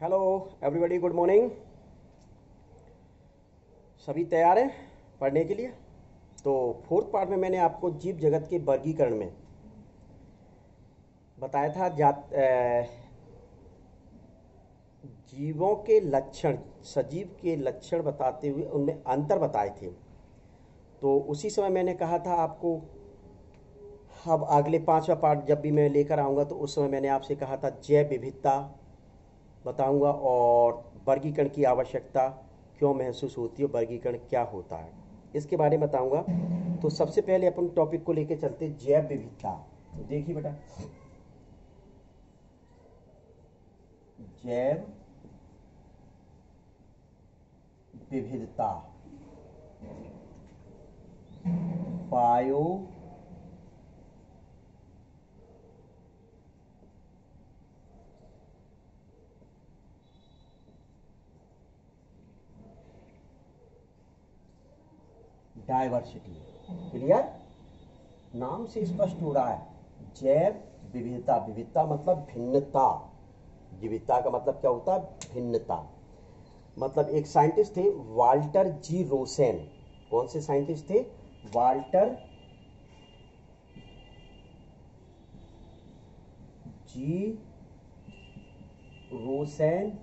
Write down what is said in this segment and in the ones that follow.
Hello everybody, good morning. सभी तैयार हैं पढ़ने के लिए? तो फोर्थ पार्ट में मैंने आपको जीव जगत के वर्गीकरण में बताया था जीवों के लक्षण, सजीव के लक्षण बताते हुए उनमें अंतर बताए थे। तो उसी समय मैंने कहा था आपको, अब अगले पांचवा पार्ट जब भी मैं लेकर आऊँगा तो उस समय मैंने आपसे कहा था जैव विविधता बताऊंगा और वर्गीकरण की आवश्यकता क्यों महसूस होती है, वर्गीकरण क्या होता है, इसके बारे में बताऊंगा। तो सबसे पहले अपन टॉपिक को लेके चलते जैव विविधता। तो देखिए बेटा, जैव विविधता, बायो डाइवर्सिटी। क्लियर? नाम से स्पष्ट हो रहा है जैव विविधता। विविधता मतलब भिन्नता। विविधता का मतलब क्या होता है? भिन्नता। मतलब एक साइंटिस्ट थे वाल्टर जी रोसेन। कौन से साइंटिस्ट थे? वाल्टर जी रोसेन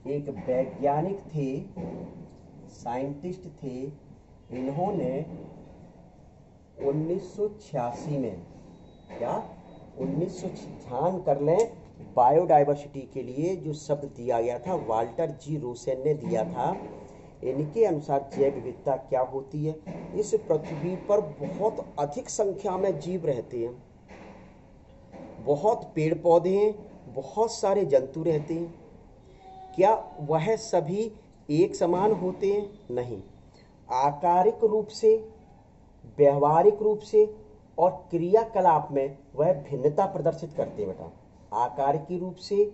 एक वैज्ञानिक थे, साइंटिस्ट थे। इन्होंने 1986 में, क्या 1900, ध्यान कर लें, बायोडाइवर्सिटी के लिए जो शब्द दिया गया था वाल्टर जी रोसेन ने दिया था। इनके अनुसार जैव विविधता क्या होती है? इस पृथ्वी पर बहुत अधिक संख्या में जीव रहते हैं, बहुत पेड़ पौधे हैं, बहुत सारे जंतु रहते हैं। क्या वह सभी एक समान होते हैं? नहीं। आकारिक रूप से, व्यवहारिक रूप से और क्रियाकलाप में वह भिन्नता प्रदर्शित करते हैं बेटा। आकारिक रूप से,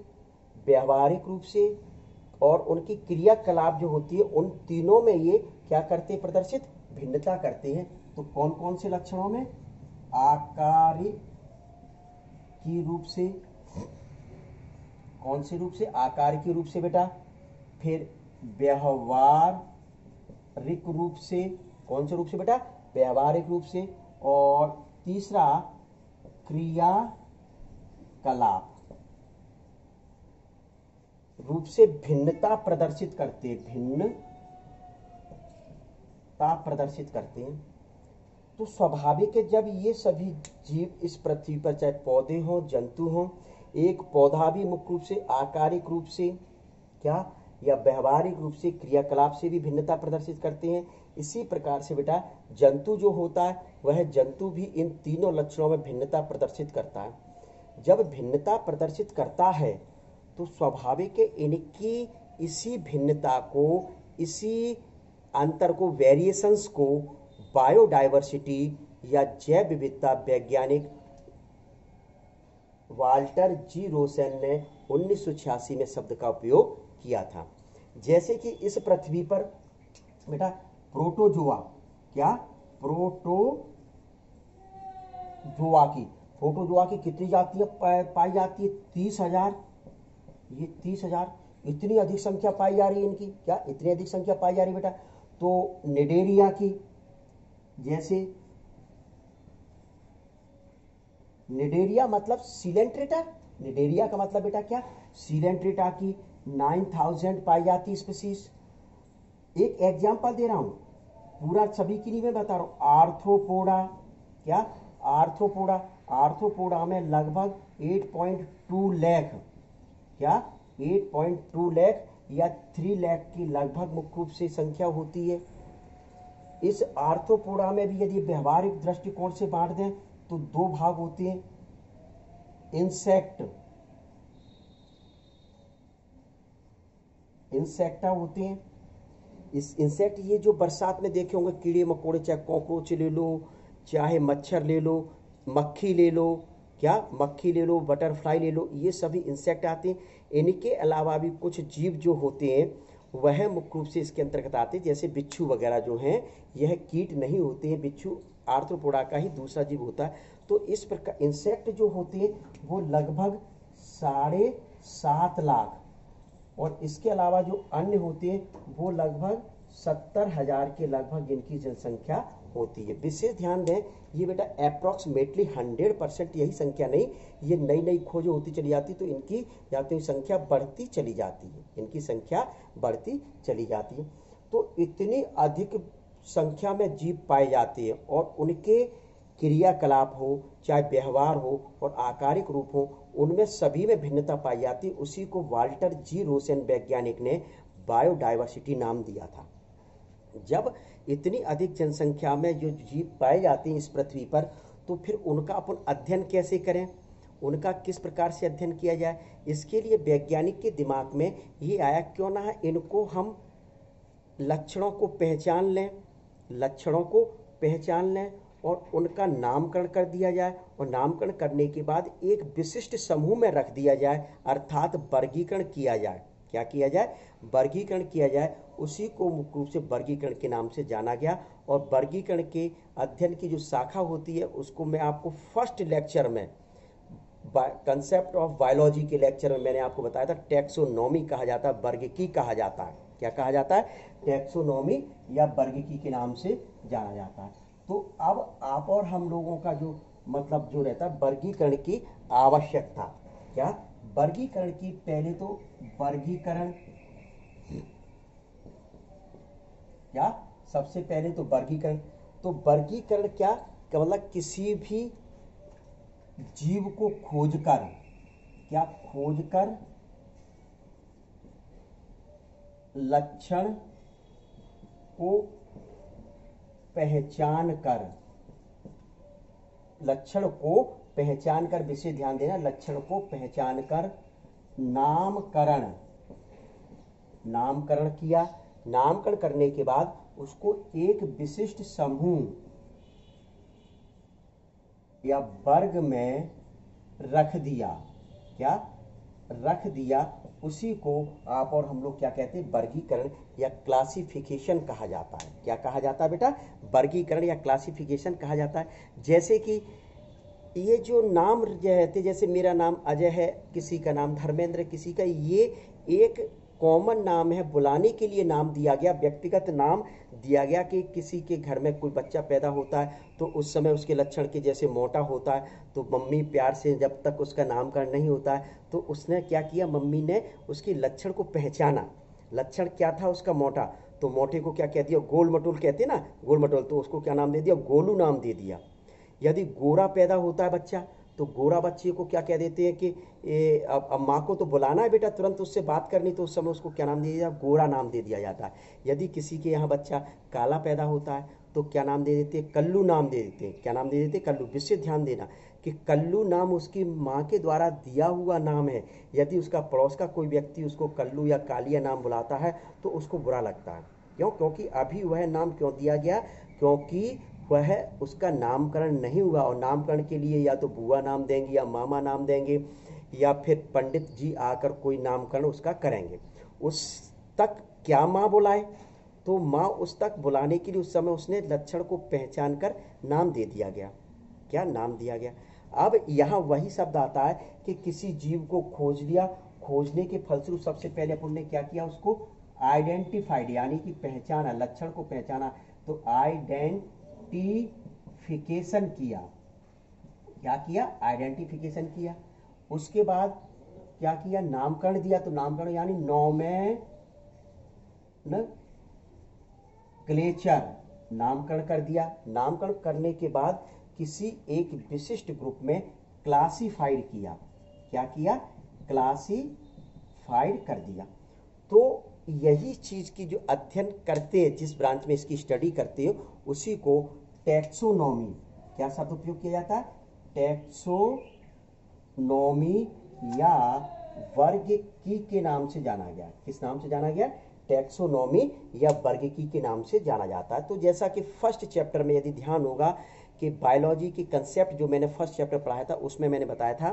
व्यवहारिक रूप से और उनकी क्रियाकलाप जो होती है, उन तीनों में ये क्या करते हैं? प्रदर्शित भिन्नता करते हैं। तो कौन कौन से लक्षणों में? आकारिक की रूप से, कौन से रूप से? आकार के रूप से बेटा। फिर व्यवहारिक रूप से, कौन से रूप से बेटा? व्यवहारिक रूप से। और तीसरा क्रियाकलाप रूप से भिन्नता प्रदर्शित करते, भिन्नता प्रदर्शित करते हैं। तो स्वाभाविक है जब ये सभी जीव इस पृथ्वी पर, चाहे पौधे हों, जंतु हों, एक पौधा भी मुख्य रूप से आकारिक रूप से क्या या व्यवहारिक रूप से, क्रियाकलाप से भी भिन्नता प्रदर्शित करते हैं। इसी प्रकार से बेटा जंतु जो होता है, वह जंतु भी इन तीनों लक्षणों में भिन्नता प्रदर्शित करता है। जब भिन्नता प्रदर्शित करता है तो स्वाभाविक है इनकी इसी भिन्नता को, इसी अंतर को, वेरिएशंस को बायोडाइवर्सिटी या जैव विविधता वैज्ञानिक वाल्टर जी रोसेन ने 1986 में शब्द का उपयोग किया था। जैसे कि इस पृथ्वी पर बेटा प्रोटोजोआ, क्या प्रोटोजोआ की कितनी जातियां पाई जाती है? 30,000। ये 30,000, इतनी अधिक संख्या पाई जा रही है इनकी। क्या इतनी अधिक संख्या पाई जा रही है बेटा? तो निडेरिया की, जैसे निडेरिया मतलब सिलेंट्रेटा। निडेरिया का मतलब बेटा क्या? सिलेंट्रेटा की 9,000 पाई जाती स्पीसीज। एक एग्जांपल दे रहा हूं, पूरा सभी की नहीं मैं बता रहा हूं। आर्थ्रोपोडा, क्या आर्थ्रोपोडा, आर्थ्रोपोडा में लगभग 8.2 लाख, क्या 8.2 लाख या 3 लाख की लगभग मुख्य रूप से संख्या होती है। इस आर्थ्रोपोडा में भी यदि व्यवहारिक दृष्टिकोण से बांट दें तो दो भाग होते हैं, इंसेक्टा होते हैं। इस इंसेक्ट, ये जो बरसात में देखे होंगे कीड़े मकोड़े, चाहे कॉकरोच ले लो, चाहे मच्छर ले लो, मक्खी ले लो, क्या मक्खी ले लो, बटरफ्लाई ले लो, ये सभी इंसेक्ट आते हैं। इनके अलावा भी कुछ जीव जो होते हैं वह मुख्य रूप से इसके अंतर्गत आते हैं। जैसे बिच्छू वगैरह जो हैं, यह कीट नहीं होते हैं, बिच्छू आर्थ्रोपोडा का ही दूसरा जीव होता है। तो इस प्रकार इंसेक्ट जो होते हैं वो लगभग 7.5 लाख, और इसके अलावा जो अन्य होते हैं वो लगभग 70,000 के लगभग इनकी जनसंख्या होती है। विशेष ध्यान दें, ये बेटा अप्रॉक्सीमेटली 100% यही संख्या नहीं, ये नई नई खोज होती चली जाती तो इनकी या तो संख्या बढ़ती चली जाती है, इनकी संख्या बढ़ती चली जाती है। तो इतनी अधिक संख्या में जीव पाए जाते हैं और उनके क्रियाकलाप हो, चाहे व्यवहार हो और आकारिक रूप हो, उनमें सभी में भिन्नता पाई जाती है। उसी को वाल्टर जी रोसेन वैज्ञानिक ने बायोडाइवर्सिटी नाम दिया था। जब इतनी अधिक जनसंख्या में जो जीव पाए जाते हैं इस पृथ्वी पर, तो फिर उनका अपन अध्ययन कैसे करें, उनका किस प्रकार से अध्ययन किया जाए, इसके लिए वैज्ञानिक के दिमाग में ये आया क्यों ना इनको हम लक्षणों को पहचान लें, लक्षणों को पहचान लें और उनका नामकरण कर दिया जाए, और नामकरण करने के बाद एक विशिष्ट समूह में रख दिया जाए, अर्थात वर्गीकरण किया जाए। क्या किया जाए? वर्गीकरण किया जाए। उसी को मुख्य रूप से वर्गीकरण के नाम से जाना गया। और वर्गीकरण के अध्ययन की जो शाखा होती है उसको मैं आपको फर्स्ट लेक्चर में कंसेप्ट ऑफ बायोलॉजी के लेक्चर में मैंने आपको बताया था, टैक्सोनॉमी कहा जाता है, वर्गीकी कहा जाता है। क्या कहा जाता है? टैक्सोनॉमी या वर्गीकी के नाम से जाना जाता है। तो अब आप और हम लोगों का जो मतलब जो रहता है वर्गीकरण की आवश्यकता, क्या वर्गीकरण की, पहले तो वर्गीकरण, क्या सबसे पहले तो वर्गीकरण, तो वर्गीकरण क्या मतलब किसी भी जीव को खोजकर, क्या खोजकर लक्षण को पहचान कर, लक्षण को पहचान कर, विशेष ध्यान देना, लक्षण को पहचान कर नामकरण, नामकरण किया। नामकरण करने के बाद उसको एक विशिष्ट समूह या वर्ग में रख दिया। क्या रख दिया? उसी को आप और हम लोग क्या कहते हैं? वर्गीकरण या क्लासिफिकेशन कहा जाता है। क्या कहा जाता है बेटा? वर्गीकरण या क्लासिफिकेशन कहा जाता है। जैसे कि ये जो नाम रहते, जैसे मेरा नाम अजय है, किसी का नाम धर्मेंद्र, किसी का, ये एक कॉमन नाम है, बुलाने के लिए नाम दिया गया, व्यक्तिगत नाम दिया गया कि किसी के घर में कोई बच्चा पैदा होता है तो उस समय उसके लक्षण के जैसे मोटा होता है तो मम्मी प्यार से जब तक उसका नामकरण नहीं होता है तो उसने क्या किया, मम्मी ने उसके लक्षण को पहचाना। लक्षण क्या था उसका? मोटा, तो मोटे को क्या कह दिया? गोल मटोल कहते ना, गोल मटोल, तो उसको क्या नाम दे दिया? गोलू नाम दे दिया। यदि गोरा पैदा होता है बच्चा तो गोरा बच्चे को क्या कह देते हैं कि अब माँ को तो बुलाना है बेटा, तुरंत उससे बात करनी, तो उस समय उसको क्या नाम दिया जाता है? गोरा नाम दे दिया जाता है। यदि किसी के यहाँ बच्चा काला पैदा होता है तो क्या नाम दे देते हैं? कल्लू नाम दे देते हैं। क्या नाम दे देते हैं? कल्लू। विशेष ध्यान देना कि कल्लू नाम उसकी माँ के द्वारा दिया हुआ नाम है। यदि उसका पड़ोस का कोई व्यक्ति उसको कल्लू या कालिया नाम बुलाता है तो उसको बुरा लगता है। क्यों? क्योंकि अभी वह नाम क्यों दिया गया? क्योंकि वह उसका नामकरण नहीं हुआ, और नामकरण के लिए या तो बुआ नाम देंगे या मामा नाम देंगे या फिर पंडित जी आकर कोई नामकरण उसका करेंगे। उस तक क्या माँ बुलाए, तो माँ उस तक बुलाने के लिए उस समय उसने लक्षण को पहचान कर नाम दे दिया गया। क्या नाम दिया गया? अब यहाँ वही शब्द आता है कि किसी जीव को खोज लिया, खोजने के फलस्वरूप सबसे पहले अपन ने क्या किया? उसको आइडेंटिफाइड यानी कि पहचाना, लक्षण को पहचाना। तो आइडेंटिफिकेशन किया। क्या किया? आइडेंटिफिकेशन किया। उसके बाद क्या किया? नामकरण दिया। तो नामकरण यानी नोमेनक्लेचर, नामकरण कर दिया। नामकरण करने के बाद किसी एक विशिष्ट ग्रुप में क्लासिफाइड किया। क्या किया? क्लासिफाइड कर दिया। तो यही चीज की जो अध्ययन करते हैं, जिस ब्रांच में इसकी स्टडी करते हो, उसी को टैक्सोनॉमी, क्या शब्द उपयोग किया जाता है? टैक्सोनॉमी या वर्गीकी के नाम से जाना गया। किस नाम से जाना गया? टैक्सोनॉमी या वर्गीकी के नाम से जाना जाता है। तो जैसा कि फर्स्ट चैप्टर में यदि ध्यान होगा कि बायोलॉजी की कंसेप्ट जो मैंने फर्स्ट चैप्टर पढ़ाया था उसमें मैंने बताया था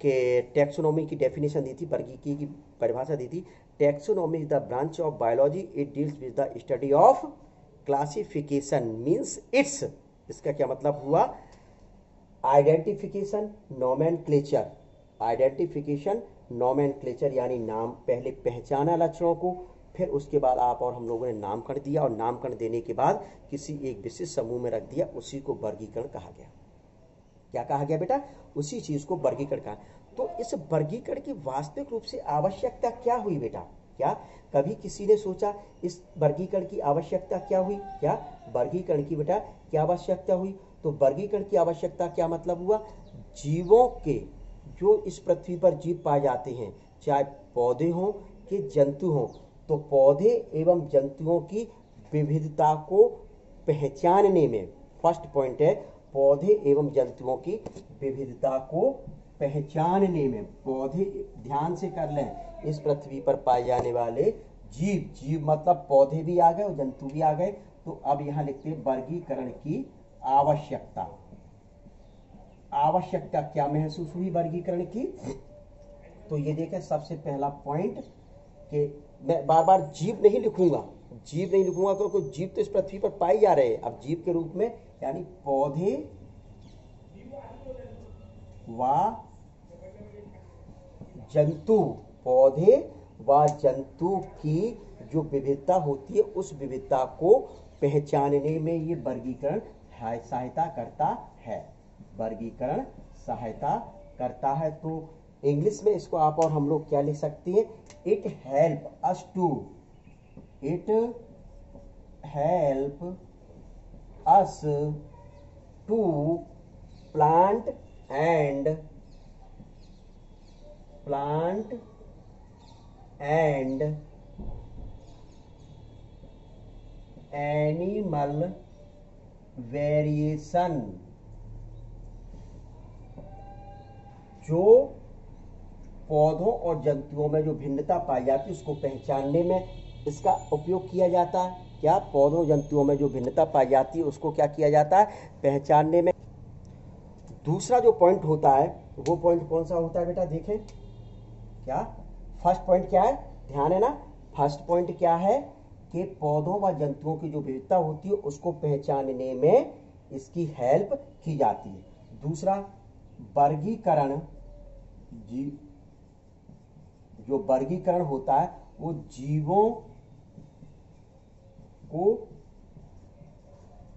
कि टैक्सोनॉमी की डेफिनेशन दी थी, वर्गीकी की परिभाषा दी थी। Taxonomy is the branch of biology, it deals with the study of classification means it's, इसका क्या मतलब हुआ? आइडेंटिफिकेशन, नोमेनक्लेचर, आइडेंटिफिकेशन, नोमेनक्लेचर यानी नाम, पहले पहचाना लक्षणों को, फिर उसके बाद आप और हम लोगों ने नामकरण दिया, और नामकरण देने के बाद किसी एक विशिष्ट समूह में रख दिया, उसी को वर्गीकरण कहा गया। क्या कहा गया बेटा? उसी चीज को वर्गीकरण कहा। तो इस वर्गीकरण की वास्तविक रूप से आवश्यकता क्या हुई बेटा? क्या कभी किसी ने सोचा इस वर्गीकरण की आवश्यकता क्या हुई? क्या वर्गीकरण की बेटा क्या आवश्यकता हुई? तो वर्गीकरण की आवश्यकता क्या मतलब हुआ? जीवों के, जो इस पृथ्वी पर जीव पाए जाते हैं, चाहे पौधे हों कि जंतु हों, तो पौधे एवं जंतुओं की विविधता को पहचानने में, फर्स्ट पॉइंट है, पौधे एवं जंतुओं की विविधता को पहचानने में, पौधे, ध्यान से कर लें, इस पृथ्वी पर पाए जाने वाले जीव, जीव मतलब पौधे भी आ गए और जंतु भी आ गए, तो अब यहां लिखते हैं वर्गीकरण की आवश्यकता। आवश्यकता क्या महसूस हुई वर्गीकरण की? तो ये देखें, सबसे पहला पॉइंट कि मैं बार बार जीव नहीं लिखूंगा, जीव नहीं लिखूंगा क्योंकि जीव तो इस पृथ्वी पर पाए जा रहे हैं। अब जीव के रूप में यानी पौधे व जंतु, पौधे व जंतु की जो विविधता होती है, उस विविधता को पहचानने में ये वर्गीकरण सहायता करता है। वर्गीकरण सहायता करता है। तो इंग्लिश में इसको आप और हम लोग क्या लिख सकते हैं? It help us to, it help us to plant and animal variation. जो पौधों और जंतुओं में जो भिन्नता पाई जाती है उसको पहचानने में इसका उपयोग किया जाता है। क्या? पौधों जंतुओं में जो भिन्नता पाई जाती है उसको क्या किया जाता है? पहचानने में। दूसरा जो पॉइंट होता है वो पॉइंट कौन सा होता है बेटा? देखें, क्या फर्स्ट पॉइंट क्या है? ध्यान है ना? फर्स्ट पॉइंट क्या है कि पौधों व जंतुओं की जो विविधता होती है उसको पहचानने में इसकी हेल्प की जाती है। दूसरा, वर्गीकरण, जो वर्गीकरण होता है वो जीवों को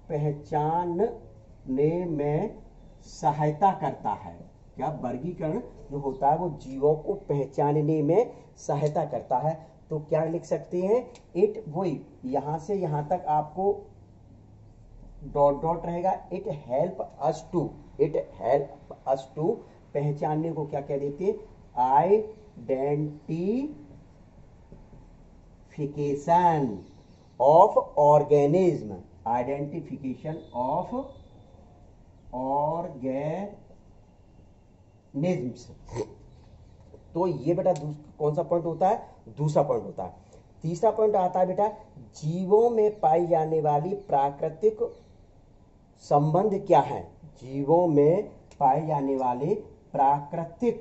पहचानने में सहायता करता है। क्या? वर्गीकरण जो होता है वो जीवों को पहचानने में सहायता करता है। तो क्या लिख सकते हैं? इट, वही यहां से यहां तक आपको डॉट डॉट रहेगा, it help us to, it help us to, पहचानने को क्या कह देते हैं? Identification of organism, identification of organisms. तो ये बेटा कौन सा पॉइंट होता है? दूसरा पॉइंट होता है। तीसरा पॉइंट आता है बेटा, जीवों में पाई जाने वाली प्राकृतिक संबंध क्या है? जीवों में पाए जाने वाले प्राकृतिक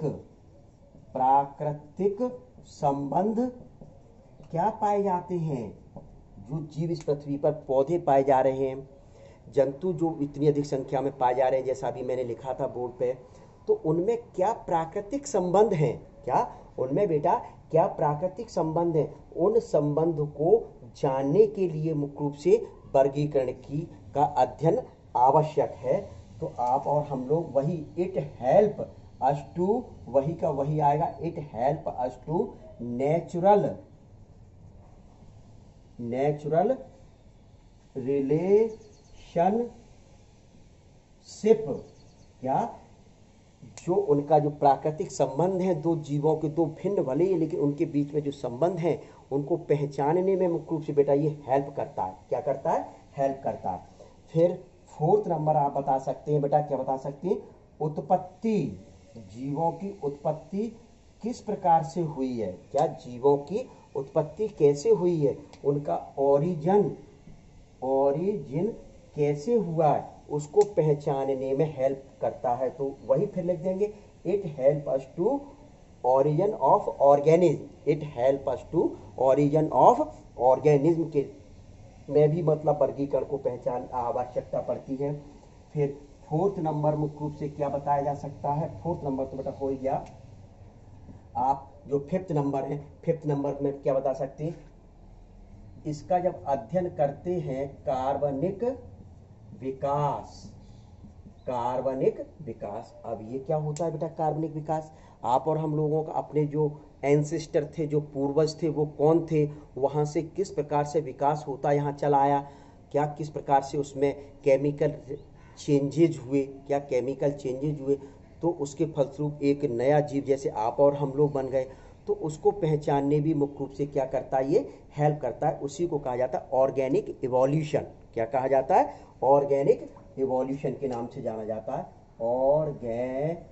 संबंध क्या पाए जाते हैं? जो जीव इस पृथ्वी पर, पौधे पाए जा रहे हैं, जंतु जो इतनी अधिक संख्या में पाए जा रहे हैं, जैसा अभी मैंने लिखा था बोर्ड पे, तो उनमें क्या प्राकृतिक संबंध हैं? क्या उनमें बेटा क्या प्राकृतिक संबंध है? उन संबंध को जानने के लिए मुख्य रूप से वर्गीकरण का अध्ययन आवश्यक है। तो आप और हम लोग वही इट हेल्प अस टू, वही का वही आएगा, it help us to natural relationship. क्या? जो उनका जो प्राकृतिक संबंध है, दो जीवों के, दो भिन्न भले ही लेकिन उनके बीच में जो संबंध है उनको पहचानने में मुख्य रूप से बेटा ये हेल्प करता है। क्या करता है? हेल्प करता है। फिर फोर्थ नंबर आप बता सकते हैं बेटा, क्या बता सकते हैं? उत्पत्ति, जीवों की उत्पत्ति किस प्रकार से हुई है? क्या जीवों की उत्पत्ति कैसे हुई है? उनका ओरिजिन कैसे हुआ है उसको पहचानने में हेल्प करता है। तो वही फिर लिख देंगे, it help us to origin of organism, it help us to origin of organism के में भी मतलब वर्गीकरण को पहचान आवश्यकता पड़ती है। फिर फोर्थ नंबर मुख्य रूप से क्या बताया जा सकता है? फोर्थ नंबर तो बेटा हो गया आप जो फिफ्थ नंबर है, फिफ्थ नंबर में क्या बता सकते हैं, इसका जब अध्ययन करते हैं कार्बनिक विकास, कार्बनिक विकास। अब ये क्या होता है बेटा कार्बनिक विकास? आप और हम लोगों का अपने जो एंसेस्टर थे, जो पूर्वज थे, वो कौन थे, वहाँ से किस प्रकार से विकास होता यहाँ चला आया, क्या किस प्रकार से उसमें केमिकल चेंजेज हुए, क्या केमिकल चेंजेज हुए, तो उसके फलस्वरूप एक नया जीव जैसे आप और हम लोग बन गए, तो उसको पहचानने भी मुख्य रूप से क्या करता है, ये हेल्प करता है। उसी को कहा जाता है ऑर्गेनिक इवोल्यूशन। क्या कहा जाता है? ऑर्गेनिक इवोल्यूशन के नाम से जाना जाता है, ऑर्गेनिक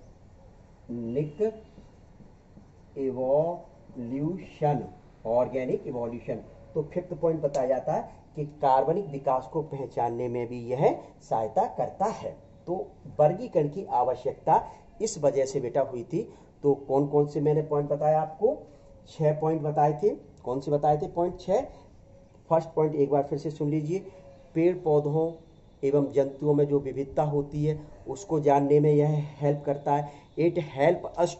इवोल्यूशन, ऑर्गेनिक इवोल्यूशन। तो फिफ्थ पॉइंट बताया जाता है कि कार्बनिक विकास को पहचानने में भी यह सहायता करता है। तो वर्गीकरण की आवश्यकता इस वजह से बेटा हुई थी। तो कौन कौन से मैंने पॉइंट बताया आपको? 6 पॉइंट बताए थे। कौन से बताए थे? पॉइंट 6। फर्स्ट पॉइंट एक बार फिर से सुन लीजिए, पेड़ पौधों एवं जंतुओं में जो विविधता होती है उसको जानने में यह हेल्प करता है। It help us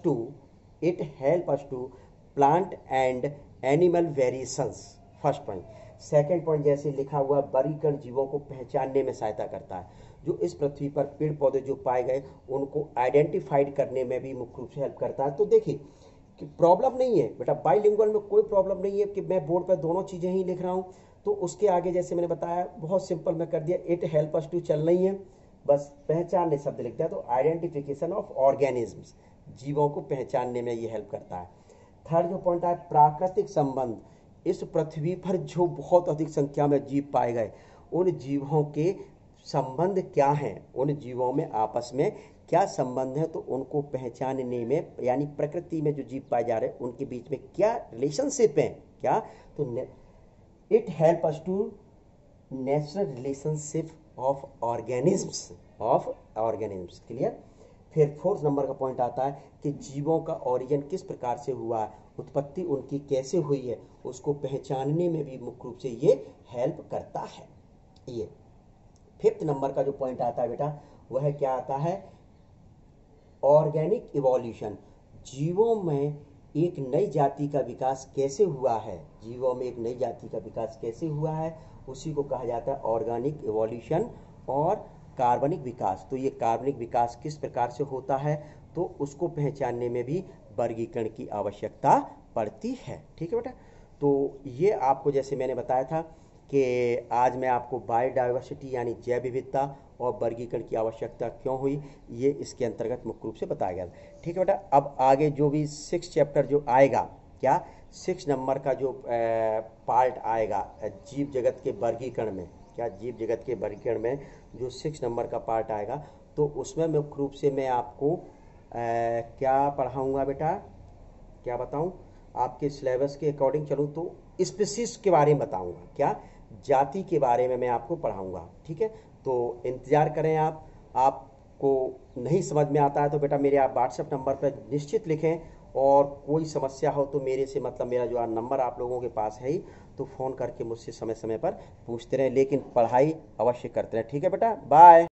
to plant and animal variations, first point. Second point जैसे लिखा हुआ, वर्गीकरण जीवों को पहचानने में सहायता करता है। जो इस पृथ्वी पर पेड़ पौधे जो पाए गए उनको आइडेंटिफाइड करने में भी मुख्य रूप से हेल्प करता है। तो देखिए कि प्रॉब्लम नहीं है बेटा, बाइलिंगुअल में कोई प्रॉब्लम नहीं है कि मैं बोर्ड पर दोनों चीज़ें ही लिख रहा हूँ। तो उसके आगे जैसे मैंने बताया बहुत सिंपल मैं कर दिया, इट हेल्प अस टू चल नहीं है, बस पहचानने शब्द लिखता है। तो आइडेंटिफिकेशन ऑफ ऑर्गेनिजम्स, जीवों को पहचानने में ये हेल्प करता है। थर्ड जो पॉइंट है, प्राकृतिक संबंध। इस पृथ्वी पर जो बहुत अधिक संख्या में जीव पाए गए उन जीवों के संबंध क्या हैं, उन जीवों में आपस में क्या संबंध है, तो उनको पहचानने में, यानी प्रकृति में जो जीव पाए जा रहे हैं उनके बीच में क्या रिलेशनशिप है, क्या, तो it help us to natural relationship of organisms, clear. फिर फोर्थ नंबर का पॉइंट आता है कि जीवों का ओरिजिन किस प्रकार से हुआ है, उत्पत्ति उनकी कैसे हुई है, उसको पहचानने में भी मुख्य रूप से ये हेल्प करता है। ये फिफ्थ नंबर का जो पॉइंट आता है बेटा वह क्या आता है, ऑर्गेनिक इवोल्यूशन। जीवों में एक नई जाति का विकास कैसे हुआ है, जीवों में एक नई जाति का विकास कैसे हुआ है, उसी को कहा जाता है ऑर्गेनिक इवोल्यूशन और कार्बनिक विकास। तो ये कार्बनिक विकास किस प्रकार से होता है, तो उसको पहचानने में भी वर्गीकरण की आवश्यकता पड़ती है। ठीक है बेटा। तो ये आपको जैसे मैंने बताया था कि आज मैं आपको बायोडाइवर्सिटी यानी जैव विविधता और वर्गीकरण की आवश्यकता क्यों हुई, ये इसके अंतर्गत मुख्य रूप से बताया गया। ठीक है बेटा। अब आगे जो भी 6 चैप्टर जो आएगा, क्या 6 नंबर का जो पार्ट आएगा जीव जगत के वर्गीकरण में, क्या जीव जगत के वर्गीकरण में जो 6 नंबर का पार्ट आएगा, तो उसमें मुख्य रूप से मैं आपको क्या पढ़ाऊँगा बेटा, क्या बताऊँ, आपके सिलेबस के अकॉर्डिंग चलूँ तो स्पीशीज के बारे में बताऊँगा, क्या जाति के बारे में मैं आपको पढ़ाऊँगा। ठीक है, तो इंतज़ार करें। आपको नहीं समझ में आता है तो बेटा मेरे आप व्हाट्सएप नंबर पर निश्चित लिखें, और कोई समस्या हो तो मेरे से, मतलब मेरा जो नंबर आप लोगों के पास है ही, तो फ़ोन करके मुझसे समय समय पर पूछते रहें, लेकिन पढ़ाई अवश्य करते रहें। ठीक है बेटा, बाय।